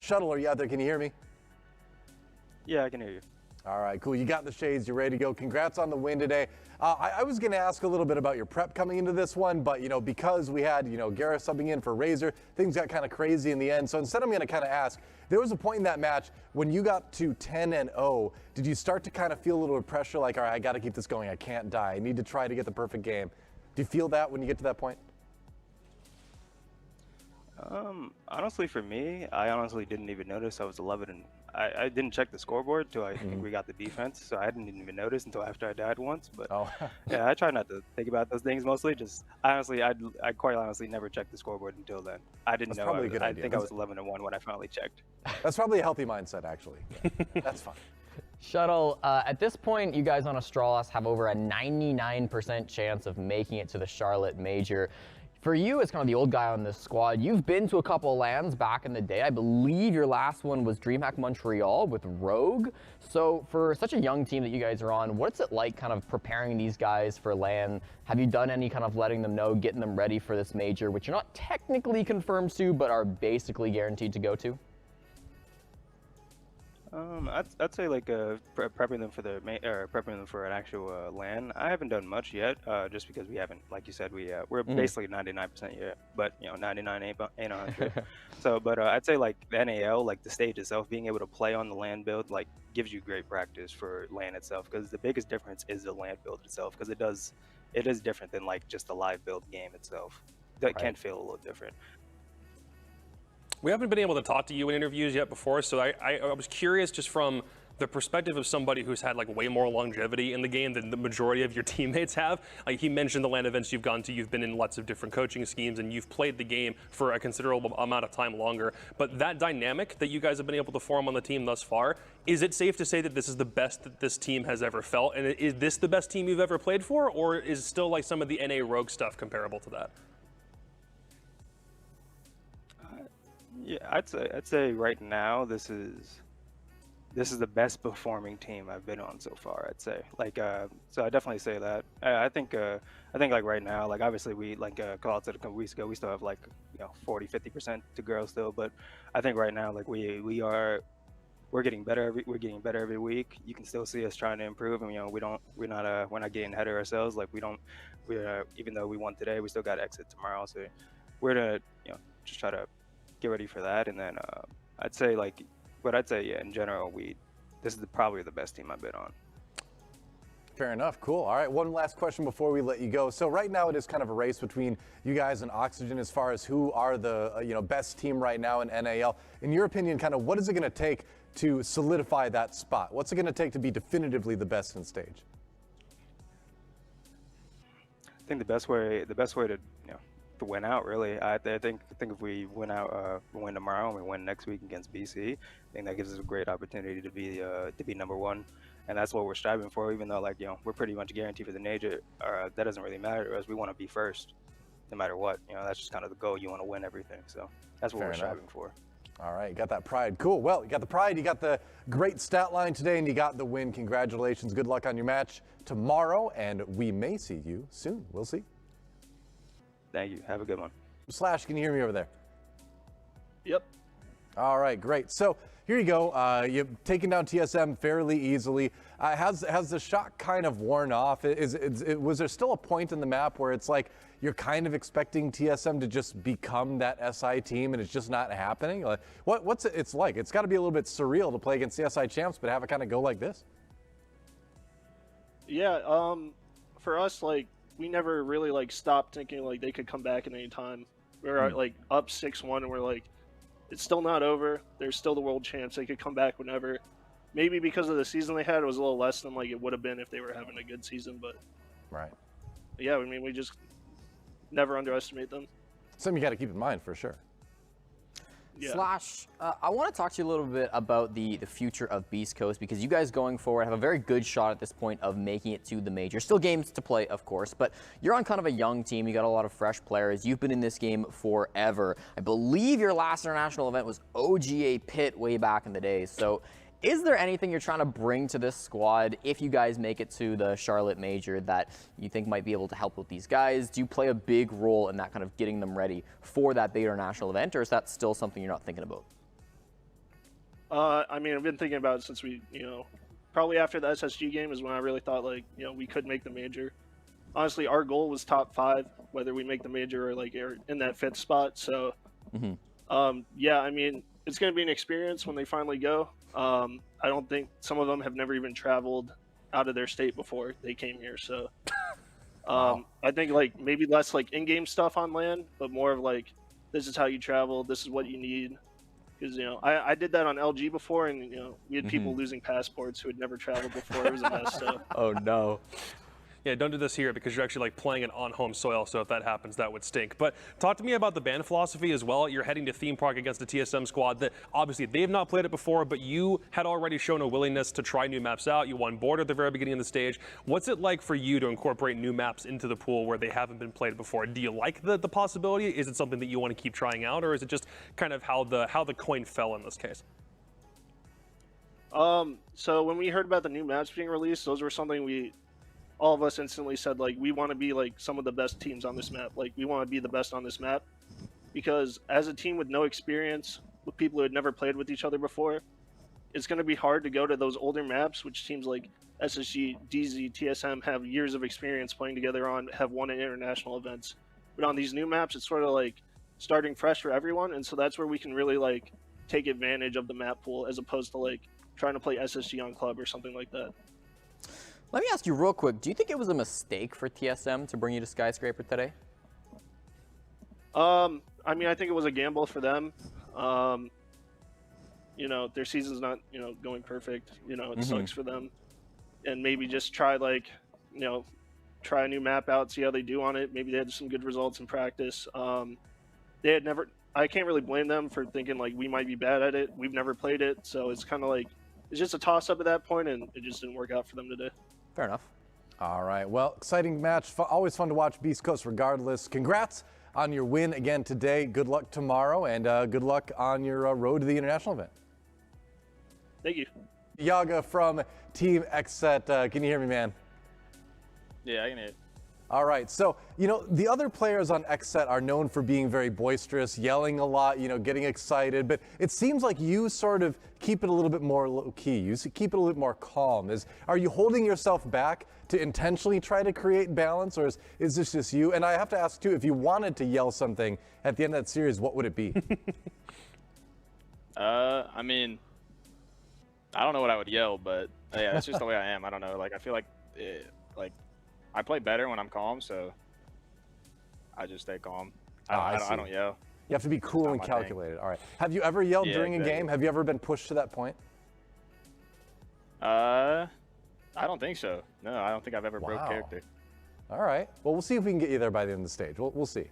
Shuttle, are you out there? Can you hear me? Yeah, I can hear you. All right, cool. You got the shades. You're ready to go. Congrats on the win today. I was going to ask a little bit about your prep coming into this one, but, because we had, Gareth subbing in for Razor, things got kind of crazy in the end. So instead, I'm going to kind of ask, there was a point in that match when you got to 10-0, did you start to kind of feel a little bit of pressure, like, all right, I got to keep this going. I can't die. I need to try to get the perfect game. Do you feel that when you get to that point? Honestly, for me, I honestly didn't even notice I was 11, and I didn't check the squareboard until I think we got the defense, so I didn't even notice until after I died once. But yeah, I try not to think about those things mostly. Just honestly, I quite honestly never checked the scoreboard until then. I didn't know. I think I was 11-1 when I finally checked. That's probably a healthy mindset, actually. Yeah, that's fine. Shuttle, at this point, you guys on a straw loss have over a 99% chance of making it to the Charlotte Major. For you, as kind of the old guy on this squad, you've been to a couple of LANs back in the day. I believe your last one was DreamHack Montreal with Rogue. So for such a young team that you guys are on, what's it like kind of preparing these guys for LAN? Have you done any kind of letting them know, getting them ready for this major, which you're not technically confirmed to, but are basically guaranteed to go to? I'd say like prepping them for prepping them for an actual LAN. I haven't done much yet, just because we haven't, like you said, we're basically 99% yet, but 99 ain't 100. So, but I'd say like the NAL, like the stage itself, being able to play on the LAN build, like gives you great practice for LAN itself, because the biggest difference is the LAN build itself, because it is different than like just the live build game itself. That can feel a little different. We haven't been able to talk to you in interviews yet before, so I was curious just from the perspective of somebody who's had like way more longevity in the game than the majority of your teammates have. Like he mentioned the LAN events you've gone to, you've been in lots of different coaching schemes, and you've played the game for a considerable amount of time longer. But that dynamic that you guys have been able to form on the team thus far, is it safe to say that this is the best that this team has ever felt? And is this the best team you've ever played for, or is still like some of the NA Rogue stuff comparable to that? Yeah, I'd say right now this is the best performing team I've been on so far. I'd say so I definitely say that. I think like right now, like obviously we called it a couple weeks ago, we still have like 40-50% to grow still, but I think right now like we're getting better every week. You can still see us trying to improve, and we're not getting ahead of ourselves. Like even though we won today, we still got to exit tomorrow, so we're gonna just try to get ready for that. And then I'd say yeah, in general, this is probably the best team I've been on. Fair enough. Cool. All right, one last question before we let you go. So right now it is kind of a race between you guys and Oxygen as far as who are the best team right now in NAL. In your opinion, kind of what is it going to take to solidify that spot? What's it going to take to be definitively the best in stage? I think the best way to win out, really. I think if we win tomorrow and we win next week against BC, I think that gives us a great opportunity to be number one, and that's what we're striving for. Even though we're pretty much guaranteed for the major, that doesn't really matter to us. We want to be first, no matter what. That's just kind of the goal. You want to win everything, so that's what we're striving for. All right, you got that pride. Cool. Well, you got the pride, you got the great stat line today, and you got the win. Congratulations. Good luck on your match tomorrow, and we may see you soon. We'll see. Thank you. Have a good one. Slash, can you hear me over there? Yep. All right, great. So here you go. You've taken down TSM fairly easily. Has the shock kind of worn off? Was there still a point in the map where it's like you're kind of expecting TSM to just become that SI team and it's just not happening? Like, what's it's like? It's got to be a little bit surreal to play against the SI champs, but have it kind of go like this. Yeah. For us, we never really stopped thinking they could come back at any time. We were up 6-1, and we're it's still not over. There's still the world champs. They could come back whenever. Maybe because of the season they had, it was a little less than it would have been if they were having a good season. But yeah, I mean, we just never underestimate them. Something you got to keep in mind for sure. Yeah. Slash, I want to talk to you a little bit about the future of Beast Coast, because you guys going forward have a very good shot at this point of making it to the major. Still games to play, of course, but you're on kind of a young team. You got a lot of fresh players. You've been in this game forever. I believe your last international event was OGA Pit way back in the day. So is there anything you're trying to bring to this squad if you guys make it to the Charlotte Major that you think might be able to help with these guys? Do you play a big role in that kind of getting them ready for that big international event, or is that still something you're not thinking about? I mean, I've been thinking about it since we, probably after the SSG game is when I really thought like, we could make the major. Honestly, our goal was top 5, whether we make the major or like in that 5th spot. So, yeah, I mean, it's going to be an experience when they finally go. I don't think some of them have never even traveled out of their state before they came here. So, Wow. I think like maybe less like in-game stuff on land, but more of like, this is how you travel. This is what you need. Because, I did that on LG before, and, we had people losing passports who had never traveled before. It was a mess. So. Oh no. Yeah, don't do this here because you're actually like playing it on home soil. So if that happens, that would stink. But talk to me about the ban philosophy as well. You're heading to Theme Park against the TSM squad that obviously they've not played it before, but you had already shown a willingness to try new maps out. You won Border at the very beginning of the stage. What's it like for you to incorporate new maps into the pool where they haven't been played before? Do you like the possibility? Is it something that you want to keep trying out, or is it just kind of how the coin fell in this case? So when we heard about the new maps being released, those were something all of us instantly said, like, we want to be like some of the best teams on this map. Like, we want to be the best on this map, because as a team with no experience, with people who had never played with each other before, it's going to be hard to go to those older maps, which teams like SSG, DZ, TSM have years of experience playing together on, have won at international events. But on these new maps, it's sort of like starting fresh for everyone, and so that's where we can really like take advantage of the map pool as opposed to like trying to play SSG on club or something like that. Let me ask you real quick, do you think it was a mistake for TSM to bring you to Skyscraper today? I mean, I think it was a gamble for them. Their season's not, going perfect. It sucks for them. And maybe just try try a new map out, see how they do on it. Maybe they had some good results in practice. I can't really blame them for thinking like we might be bad at it. We've never played it. So it's kind of like, it's just a toss up at that point, and it just didn't work out for them today. Fair enough. All right, well, exciting match. Always fun to watch Beast Coast regardless. Congrats on your win again today. Good luck tomorrow, and good luck on your road to the international event. Thank you. Yoggah from Team XSET. Can you hear me, man? Yeah, I can hear it. All right, so, the other players on XSET are known for being very boisterous, yelling a lot, getting excited, but it seems like you sort of keep it a little bit more low-key. You keep it a little bit more calm. Are you holding yourself back to intentionally try to create balance, or is this just you? And I have to ask, too, if you wanted to yell something at the end of that series, what would it be? I mean, I don't know what I would yell, but yeah, that's just the way I am. I don't know. Like, I feel like, I play better when I'm calm, so I just stay calm. I don't yell. You have to be cool and my calculated. All right. Have you ever yelled Yeah, during a exactly. game? Have you ever been pushed to that point? I don't think so. No, I don't think I've ever broke Wow. character. All right. Well, we'll see if we can get you there by the end of the stage. We'll see.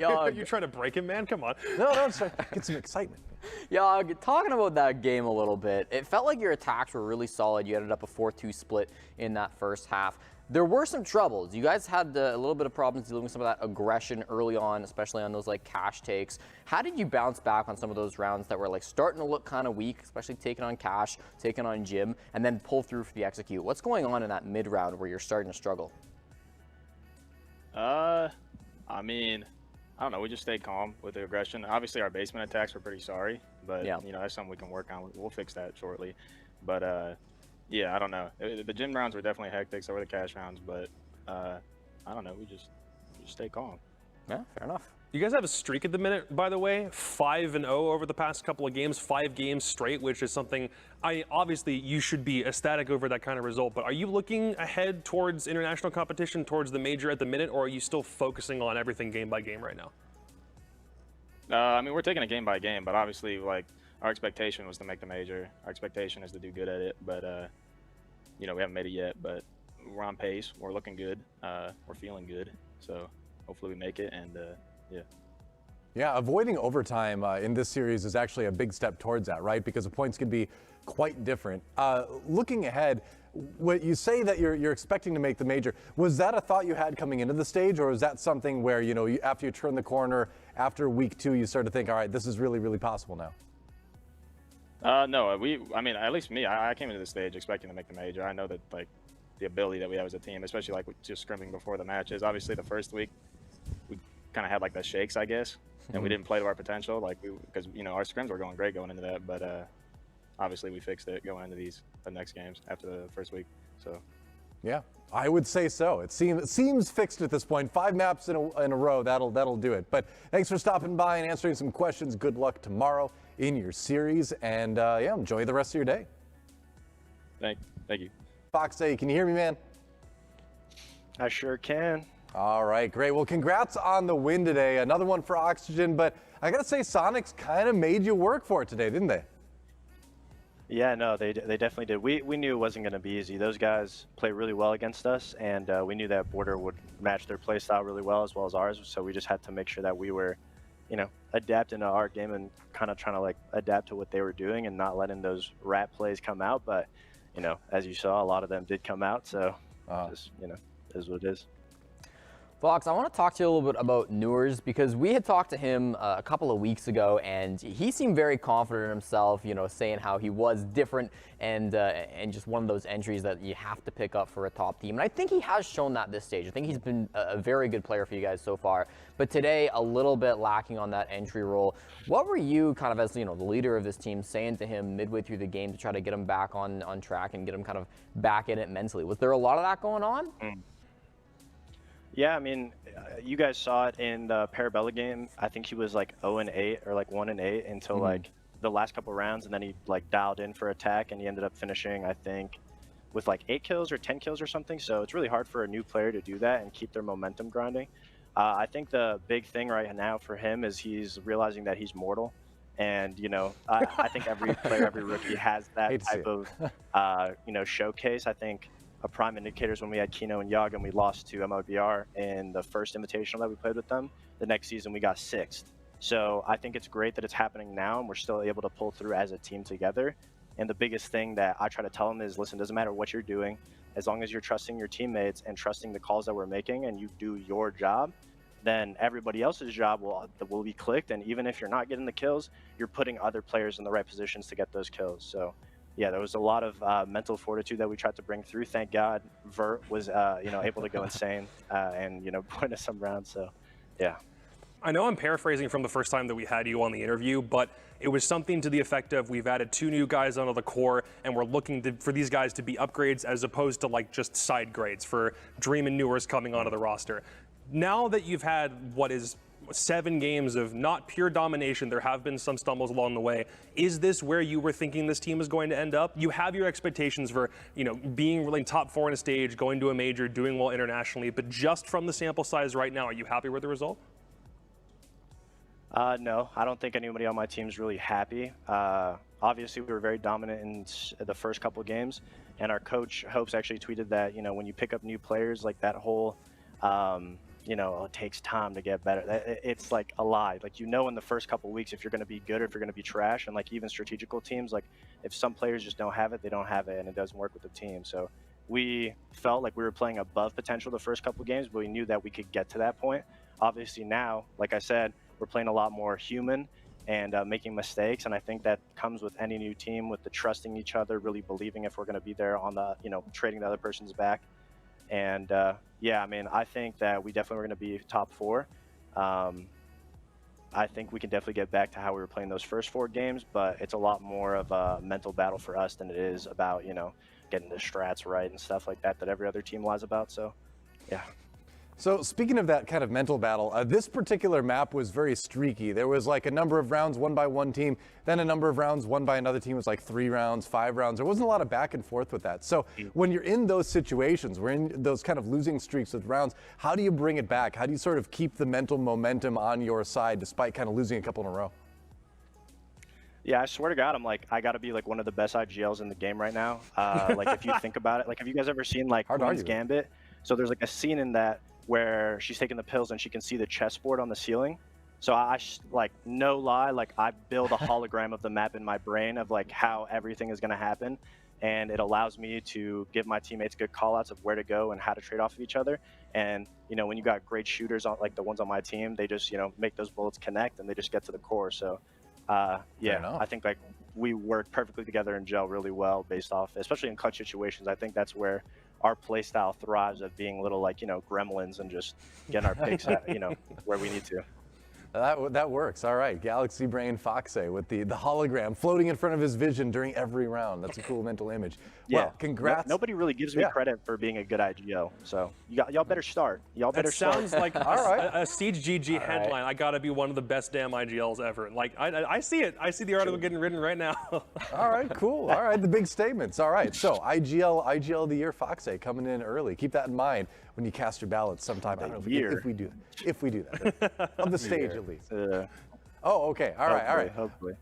Are you trying to break him, man? Come on. No, just try to get some excitement. Yeah, talking about that game a little bit, it felt like your attacks were really solid. You ended up a 4-2 split in that first half. There were some troubles. You guys had a little bit of problems dealing with some of that aggression early on, especially on those like cash takes. How did you bounce back on some of those rounds that were like starting to look kind of weak, especially taking on cash, taking on Jim, and then pull through for the execute? What's going on in that mid round where you're starting to struggle? I mean, I don't know. We just stayed calm with the aggression. Obviously, our basement attacks were pretty sorry, but Yeah. That's something we can work on. We'll fix that shortly. But yeah, I don't know. The gym rounds were definitely hectic. So were the cash rounds, but I don't know. We just stay calm. Yeah, fair enough. You guys have a streak at the minute, by the way, 5-0 over the past couple of games, 5 games straight, which is something obviously you should be ecstatic over that kind of result. But are you looking ahead towards international competition, towards the major at the minute, or are you still focusing on everything game by game right now? I mean, we're taking it game by game, but obviously, like, our expectation was to make the major. Our expectation is to do good at it, but we haven't made it yet. But we're on pace. We're looking good. We're feeling good. So hopefully we make it. And yeah. Yeah, avoiding overtime in this series is actually a big step towards that, right? Because the points can be quite different. Looking ahead, what you say that you're expecting to make the major, was that a thought you had coming into the stage, or is that something where, after you turn the corner, after week 2, you start to think, all right, this is really, really possible now? No, I mean, at least me, I came into the stage expecting to make the major. I know that, like, the ability that we have as a team, especially, like, with just scrimming before the matches. Obviously, the first week, we kind of had like the shakes, I guess, and we didn't play to our potential, like because our scrims were going great going into that, but obviously we fixed it going into the next games after the first week. So Yeah, I would say so. It seems fixed at this point. 5 maps in a row, that'll do it. But thanks for stopping by and answering some questions. Good luck tomorrow in your series, and yeah, enjoy the rest of your day. thank you. FoxA, can you hear me, man? I sure can. All right, great. Well, congrats on the win today. Another one for Oxygen, but I gotta say, Sonics kind of made you work for it today, didn't they? Yeah, no, they definitely did. We knew it wasn't going to be easy. Those guys play really well against us, and we knew that Border would match their play style really well as ours. So we just had to make sure that we were, adapting to our game and kind of trying to like adapt to what they were doing and not letting those rat plays come out. But, as you saw, a lot of them did come out. So just, is what it is. Fox, I want to talk to you a little bit about Newers because we had talked to him a couple of weeks ago, and he seemed very confident in himself, saying how he was different and just one of those entries that you have to pick up for a top team. And I think he has shown that this stage. I think he's been a very good player for you guys so far. But today, a little bit lacking on that entry role. What were you kind of as, the leader of this team saying to him midway through the game to try to get him back on track and get him kind of back in it mentally? Was there a lot of that going on? Yeah, I mean, you guys saw it in the Parabella game. I think he was like 0-8 or like 1-8 until like the last couple rounds, and then he like dialed in for attack, and he ended up finishing, I think, with like 8 kills or 10 kills or something. So it's really hard for a new player to do that and keep their momentum grinding. I think the big thing right now for him is he's realizing that he's mortal. And, I think every player, every rookie has that type of, showcase. I think a prime indicator is when we had Kino and Yoggah and we lost to MOBR in the first invitational that we played with them. The next season we got 6th. So I think it's great that it's happening now and we're still able to pull through as a team together. And the biggest thing that I try to tell them is, listen, doesn't matter what you're doing, as long as you're trusting your teammates and trusting the calls that we're making and you do your job, then everybody else's job will be clicked. And even if you're not getting the kills, you're putting other players in the right positions to get those kills. So yeah, there was a lot of mental fortitude that we tried to bring through. Thank God Vert was, able to go insane and, point us some rounds. So, yeah. I know I'm paraphrasing from the first time that we had you on the interview, but it was something to the effect of we've added 2 new guys onto the core, and we're looking for these guys to be upgrades as opposed to like just side grades for Dream and Newers coming onto the roster. Now that you've had what is 7 games of not pure domination, there have been some stumbles along the way. Is this where you were thinking this team is going to end up? You have your expectations for, being really top 4 in a stage, going to a major, doing well internationally, but just from the sample size right now, are you happy with the result? No, I don't think anybody on my team is really happy. Obviously, we were very dominant in the first couple of games, and our coach, Hopes, actually tweeted that, when you pick up new players, like that whole, it takes time to get better. It's like a lie. Like, in the first couple of weeks if you're going to be good or if you're going to be trash. And like even strategical teams, like if some players just don't have it, they don't have it, and it doesn't work with the team. So we felt like we were playing above potential the first couple of games, but we knew that we could get to that point. Obviously now, like I said, we're playing a lot more human and making mistakes. And I think that comes with any new team, with the trusting each other, really believing if we're going to be there on the, trading the other person's back. And yeah, I mean, I think that we definitely were going to be top 4. I think we can definitely get back to how we were playing those first 4 games, but it's a lot more of a mental battle for us than it is about, getting the strats right and stuff like that every other team lies about. So, yeah. So speaking of that kind of mental battle, this particular map was very streaky. There was like a number of rounds won by one team, then a number of rounds won by another team. It was like 3 rounds, 5 rounds. There wasn't a lot of back and forth with that. So when you're in those situations, we're in those kind of losing streaks with rounds, how do you bring it back? How do you sort of keep the mental momentum on your side despite kind of losing a couple in a row? Yeah, I swear to God, I got to be like one of the best IGLs in the game right now. Like if you think about it, like have you guys ever seen like Queen's Gambit? So there's like a scene in that where she's taking the pills and she can see the chessboard on the ceiling. So I like, no lie, like I build a hologram of the map in my brain of like how everything is going to happen. And it allows me to give my teammates good call outs of where to go and how to trade off of each other. And, when you got great shooters on like the ones on my team, they just, make those bullets connect and they just get to the core. So yeah, I think like we work perfectly together and gel really well based off, especially in clutch situations. I think that's where our play style thrives at being little like gremlins and just getting our picks at where we need to. That works. All right. Galaxy Brain FoxA with the hologram floating in front of his vision during every round. That's a cool mental image. Yeah. Well, congrats. Nobody really gives me credit for being a good IGL. So y'all better start. Y'all better That sounds start. like a Siege GG headline. I got to be one of the best damn IGLs ever. Like, I see it. I see the article getting written right now. All right, cool. All right, the big statements. All right, so IGL of the year FoxA coming in early. Keep that in mind when you cast your ballots sometime. I don't know if we do that. On the stage at least. Oh, okay. All right. Hopefully.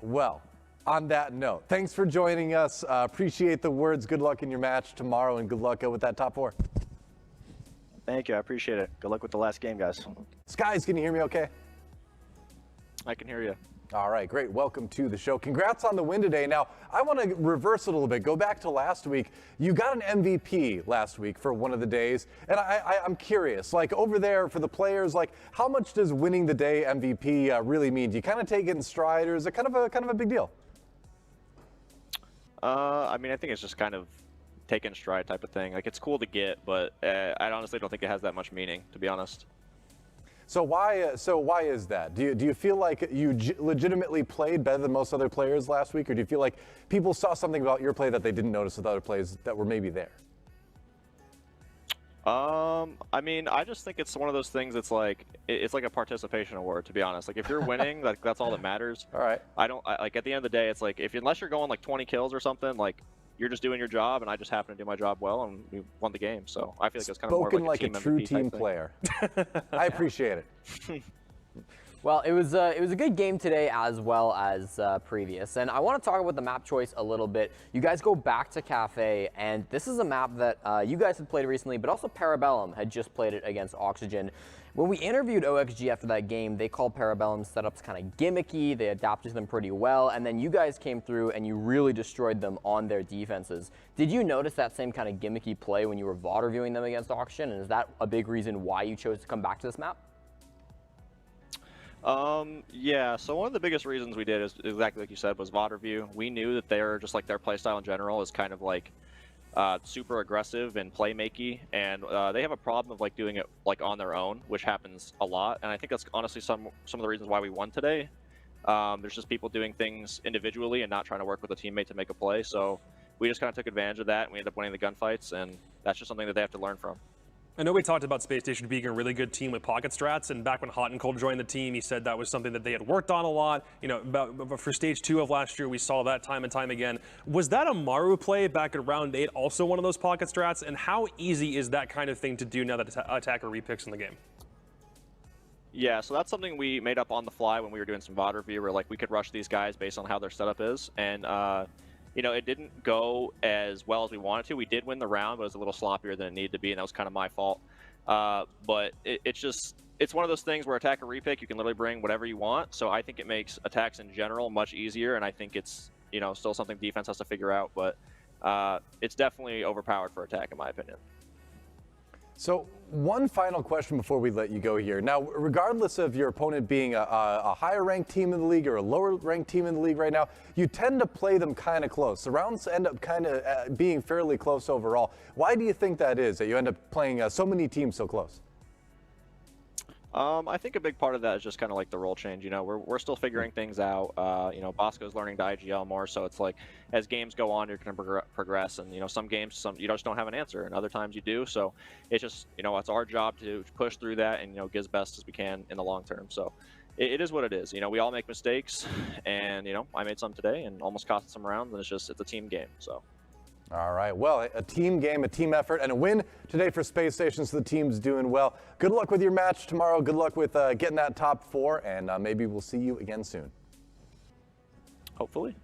Well, on that note, thanks for joining us. Appreciate the words. Good luck in your match tomorrow, and good luck with that top 4. Thank you. I appreciate it. Good luck with the last game, guys. Skies, can you hear me okay? I can hear you. All right, great. Welcome to the show. Congrats on the win today. Now, I want to reverse it a little bit. Go back to last week. You got an MVP last week for one of the days, and I'm curious, like over there for the players, like how much does winning the day MVP really mean? Do you kind of take it in stride, or is it kind of a big deal? I mean, I think it's just kind of take in stride type of thing. Like, it's cool to get, but I honestly don't think it has that much meaning, to be honest. So why is that? Do you feel like you legitimately played better than most other players last week, or do you feel like people saw something about your play that they didn't notice with other plays that were maybe there? I mean, I just think it's one of those things. It's like a participation award, to be honest. Like, if you're winning, like that's all that matters. All right. Like at the end of the day, it's like unless you're going like 20 kills or something, like you're just doing your job, and I just happen to do my job well, and we won the game. So I feel like it's kind of more like a true MVP team type player. I appreciate it. Well, it was a good game today as well as previous, and I want to talk about the map choice a little bit. You guys go back to Cafe, and this is a map that you guys had played recently, but also Parabellum had just played it against Oxygen. When we interviewed OXG after that game, they called Parabellum's setups kind of gimmicky. They adapted to them pretty well, and then you guys came through and you really destroyed them on their defenses. Did you notice that same kind of gimmicky play when you were VOD reviewing them against Oxygen, and is that a big reason why you chose to come back to this map? Yeah, so one of the biggest reasons we did is exactly like you said, was VOD review. We knew that they're just like their playstyle in general is kind of like super aggressive and playmakey, and they have a problem of like doing it like on their own, which happens a lot. And I think that's honestly some of the reasons why we won today. There's just people doing things individually and not trying to work with a teammate to make a play. So we just kind of took advantage of that, and we ended up winning the gunfights, and that's just something that they have to learn from. I know we talked about Space Station being a really good team with pocket strats, and back when Hot and Cold joined the team, he said that was something that they had worked on a lot. You know, for stage 2 of last year, we saw that time and time again. Was that a Maru play back at round 8 also one of those pocket strats? And how easy is that kind of thing to do now that attacker repicks in the game? Yeah, so that's something we made up on the fly when we were doing some VOD review, where like we could rush these guys based on how their setup is, and you know, it didn't go as well as we wanted to. We did win the round, but it was a little sloppier than it needed to be, and that was kind of my fault. But it's one of those things where attacker repick, you can literally bring whatever you want. So I think it makes attacks in general much easier, and I think it's, you know, still something defense has to figure out, but it's definitely overpowered for attack, in my opinion. So one final question before we let you go here. Now, regardless of your opponent being a higher ranked team in the league or a lower ranked team in the league right now, you tend to play them kind of close. The rounds end up kind of being fairly close overall. Why do you think that is, that you end up playing so many teams so close? I think a big part of that is just kind of like the role change. You know, we're still figuring things out. You know, Bosco's learning to IGL more, so it's like as games go on, you're going to progress. And you know, some games, you just don't have an answer, and other times you do. So it's just, you know, it's our job to push through that and, you know, get as best as we can in the long term. So it is what it is. You know, we all make mistakes, and you know, I made some today and almost cost some rounds, and it's a team game. So. All right, well, a team game, a team effort, and a win today for Space Station, so the team's doing well. Good luck with your match tomorrow. Good luck with getting that top 4, and maybe we'll see you again soon. Hopefully.